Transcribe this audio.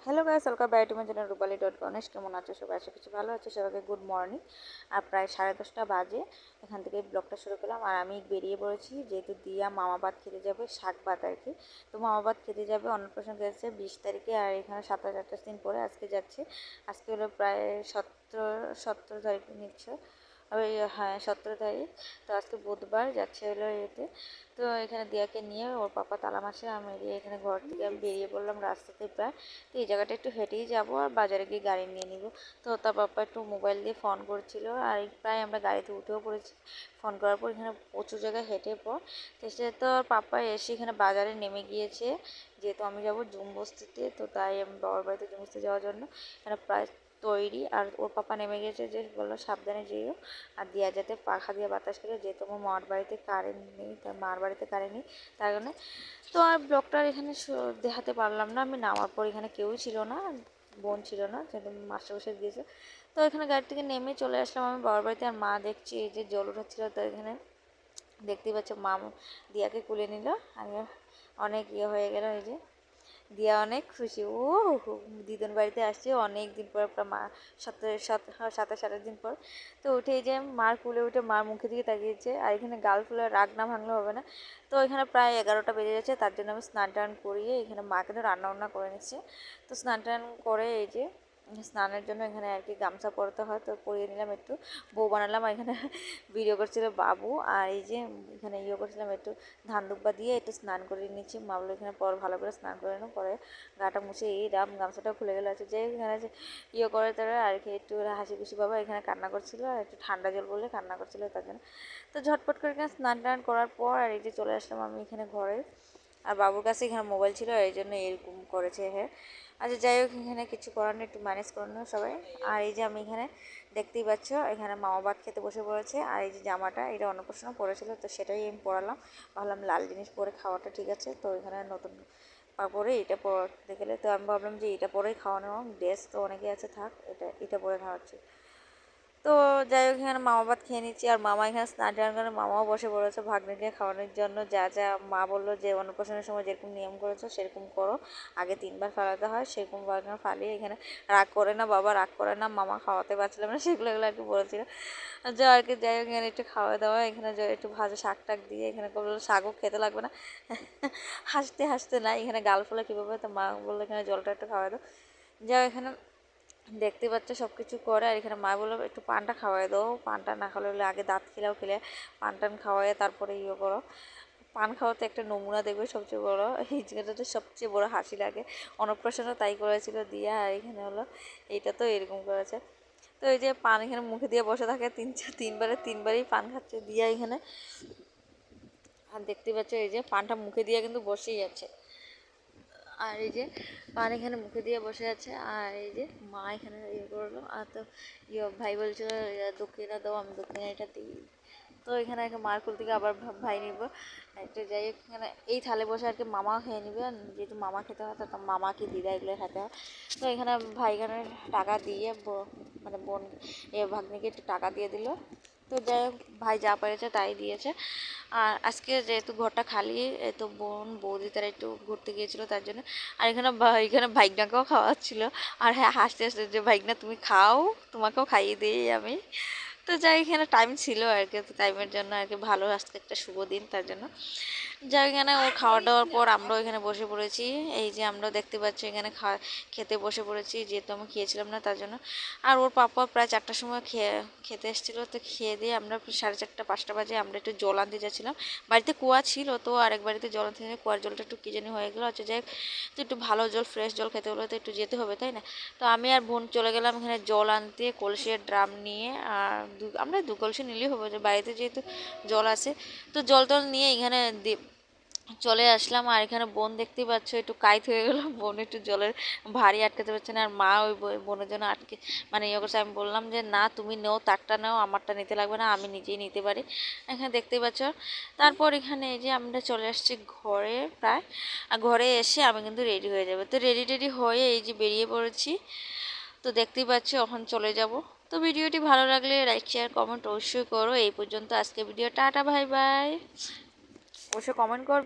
Hello guys, welcome back to my channel রূপালী.গণেশ। কেমন আছো সবাই? আশা করছি ভালো আছো। সবাইকে গুড মর্নিং। আর প্রায় 10:30 বাজে এখান থেকে ব্লগটা শুরু করলাম। আর আমি বেরিয়ে পড়েছি, যেহেতু দিয়া মামাবাদ খেতে যাবে, শাকবাদ আর কি। তো মামাবাদ খেতে যাবে, অন্নপ্রাশন যাচ্ছে 20 তারিখে। আর এখানে 27-28 দিন পরে আজকে যাচ্ছে। আজকে হলো প্রায় 17 তারিখ নিচ্ছে, ওই হ্যাঁ 17 তারিখ। তো আজকে বুধবার যাচ্ছে হলো এতে। তো এখানে দিয়াকে নিয়ে ওর পাপা তালা মাসে আমি এখানে ঘর থেকে আমি বেরিয়ে পড়লাম রাস্তাতে প্রায়। তো এই জায়গাটা একটু হেঁটেই যাবো আর বাজারে গিয়ে গাড়ি নিয়ে নিব। তো তার পাপা একটু মোবাইল দিয়ে ফোন করছিল আর প্রায় আমরা গাড়িতে উঠেও পড়েছি। ফোন করার পর এখানে প্রচুর জায়গায় হেঁটে পর তো সে তো পাপা এসে এখানে বাজারে নেমে গিয়েছে, যেহেতু আমি যাবো জুমবস্তিতে। তো তাই আমি বাবার বাড়িতে জুমবস্তি যাওয়ার জন্য এখানে প্রায় তৈরি। আর ওর পাপা নেমে গেছে, যে বললো সাবধানে যেও আর দিয়া যাতে পাখা দিয়ে বাতাস করে, যেহেতু আমার মার বাড়িতে কারেন্ট নেই, তার মার বাড়িতে কারেন্ট নেই তার কারণে। তো আর ব্লগটা এখানে দেখাতে পারলাম না। আমি নামার পর এখানে কেউই ছিল না, বোন ছিল না, যেহেতু মাস্টারমশাই গিয়েছে। তো এখানে গাড়ি থেকে নেমে চলে আসলাম আমি বাবার বাড়িতে। আর মা দেখছি এই যে জল উঠাচ্ছিল, তো এখানে দেখতেই পাচ্ছ মা দিয়াকে কুলে নিল। আর অনেক হয়ে গেল, এই যে দিয়া অনেক খুশি। ও দিদুন বাড়িতে আসছে অনেক দিন পর, মা 27-28 দিন পর। তো উঠে এই যে মার কুলে উঠে মার মুখের দিকে তাকিয়েছে। আর এখানে গাল ফুলে রাগ না ভাঙলে হবে না। তো এখানে প্রায় 11টা বেজে যাচ্ছে, তার জন্য আমি স্নান টান করিয়ে এখানে মা কিন্তু রান্না বান্না করে নিচ্ছে। তো স্নান টান করে এই যে স্নানের জন্য এখানে আর কি গামছা পরতে হয়, তো পরিয়ে নিলাম একটু, বউ বানালাম। আর এখানে ভিডিও করছিল বাবু। আর এই যে এখানে করছিলাম একটু ধান দুব্বা দিয়ে একটু স্নান করে নিচ্ছি। মা বলে এখানে পর ভালো করে স্নান করে নেব, পরে গাটা মুছে এই গামছাটা খুলে গেলে আছে যে এখানে যে করে তারা আর কি একটু হাসি খুশি বাবা এখানে কান্না করছিল, আর একটু ঠান্ডা জল বলে কান্না করছিল তার জন্য। তো ঝটপট করে এখানে স্নান টান করার পর আর এই যে চলে আসলাম আমি এখানে ঘরে। আর বাবুর কাছে এখানে মোবাইল ছিল, এই জন্য এরকম করেছে। হ্যাঁ আচ্ছা, যাই হোক, এখানে কিছু করার নেই, একটু ম্যানেজ করে নেব সবাই। আর এই যে আমি এখানে দেখতেই পাচ্ছ এখানে মামা ভাত খেতে বসে পড়েছে। আর এই যে জামাটা এটা অন্নপ্রাশন পরেছিল, তো সেটাই আমি পরালাম। ভাবলাম লাল জিনিস পরে খাওয়াটা ঠিক আছে, তো এখানে নতুন পরে এটা পরতে গেলে তো আমি ভাবলাম যে এটা পরেই খাওয়ানো, ড্রেস তো অনেকে আছে, থাক এটা পরে খাওয়াচ্ছি। তো যাই হোক, এখানে মামা ভাত খেয়ে নিচ্ছি। আর মামা এখানে স্নান টান করে মামাও বসে পড়েছে ভাগ্নিকে খাওয়ানোর জন্য। যা যা মা বললো যে অন্নপ্রাশনের সময় যেরকম নিয়ম করেছো সেরকম করো, আগে 3বার ফালাতে হয়, সেরকম ফালিয়ে এখানে রাগ করে না বাবা, রাগ করে না, মামা খাওয়াতে পারছিলাম না, সেগুলো আর কি বলেছিল। যা আর কি, যাই হোক এখানে একটু খাওয়া দাওয়া, এখানে একটু ভাজা শাক টাক দিয়ে এখানে বললো শাকও খেতে লাগবে না। হাসতে হাসতে না এখানে গাল ফোলা কীভাবে, তো মা বললো এখানে জলটা একটু খাওয়া দাও। যাও এখানে দেখতে পাচ্ছ সব কিছু করে। আর এখানে মা বললো একটু পানটা খাওয়াই দাও, পানটা না খাওয়ালে আগে দাঁত খেলে পান টান খাওয়াই তারপরে করো। পান খাওয়াতে একটা নমুনা দেখবে সবচেয়ে বড়, এই জায়গাটাতে সবচেয়ে বড় হাসি লাগে। অন্নপ্রাশনও তাই করেছিল দিয়া। আর এখানে হলো এইটা তো এরকম করেছে। তো এই যে পান এখানে মুখে দিয়ে বসে থাকে, তিনবারই পান খাচ্ছে দিয়া এখানে। আর দেখতে পাচ্ছ এই যে পানটা মুখে দিয়ে কিন্তু বসেই আছে। আর এই যে পান এখানে মুখে দিয়ে বসে আছে। আর এই যে মা এখানে করলো। আর তো ভাই বলছিল দক্ষিণা দাও, আমি দক্ষিণা এটা দিই। তো এখানে মার কুল থেকে আবার ভাই নিব একটা। যাই হোক, এখানে এই থালে বসে আর কি মামা খেয়ে নিবে, যেহেতু মামা খেতে হয় তো মামা কি দিদা এগুলো খেতে হয়। তো এখানে ভাই এখানে টাকা দিয়ে মানে বোন ভাগ্নিকে একটু টাকা দিয়ে দিল। তো যাই হোক, ভাই যা পেরেছে তাই দিয়েছে। আর আজকে যেহেতু ঘরটা খালি, তো বোন বৌদি তারা একটু ঘুরতে গিয়েছিল তার জন্য। আর এখানে ভাইগনাকেও খাওয়াচ্ছিল। আর হ্যাঁ, হাসতে হাসতে যে ভাইগনা তুমি খাও, তোমাকেও খাইয়ে দিই আমি। তো যাই, এখানে টাইম ছিল আর কি, তো টাইমের জন্য আর কি ভালো, আজকে একটা শুভ দিন তার জন্য। যাই, এখানে ও খাওয়া দাওয়ার পর আমরাও এখানে বসে পড়েছি। এই যে আমরাও দেখতে পাচ্ছি এখানে খেতে বসে পড়েছি, যেহেতু আমি খেয়েছিলাম না তার জন্য। আর ওর পাপা প্রায় 4টার সময় খেতে এসেছিলো। তো খেয়ে দিয়ে আমরা 4:30-5টা বাজে আমরা একটু জল আনতে যাচ্ছিলাম। বাড়িতে কুয়া ছিল, তো আরেক বাড়িতে জল আনতে কুয়ার জলটা একটু কী জানি হয়ে গেলো। আচ্ছা যাই, তো একটু ভালো জল, ফ্রেশ জল খেতে হলে তো একটু যেতে হবে, তাই না? তো আমি আর বোন চলে গেলাম এখানে জল আনতে, কলসির ড্রাম নিয়ে। আর আমরা 2 কলসি নিলেই হবে, যে বাড়িতে যেহেতু জল আছে। তো জল টল নিয়ে এখানে চলে আসলাম। আর এখানে বোন দেখতেই পাচ্ছ একটু কাইত হয়ে গেল, বোন একটু জলের ভারী আটকাতে পারছে না। আর মা ওই বোনের জন্য আটকে মানে করছে। আমি বললাম যে না, তুমি নেও, তারটা নাও, আমারটা নিতে লাগবে না, আমি নিজেই নিতে পারি। এখানে দেখতেই পাচ্ছ। তারপর এখানে এই যে আমরা চলে আসছি ঘরে প্রায়। আর ঘরে এসে আমি কিন্তু রেডি হয়ে যাবো। তো রেডি হয়ে এই যে বেরিয়ে পড়েছি। তো দেখতেই পাচ্ছি এখন চলে যাব। তো ভিডিওটি ভালো লাগলে লাইক শেয়ার কমেন্ট অবশ্যই করো। এই পর্যন্ত আজকে ভিডিও, টাটা বাই বাই। অবশ্যই কমেন্ট করো।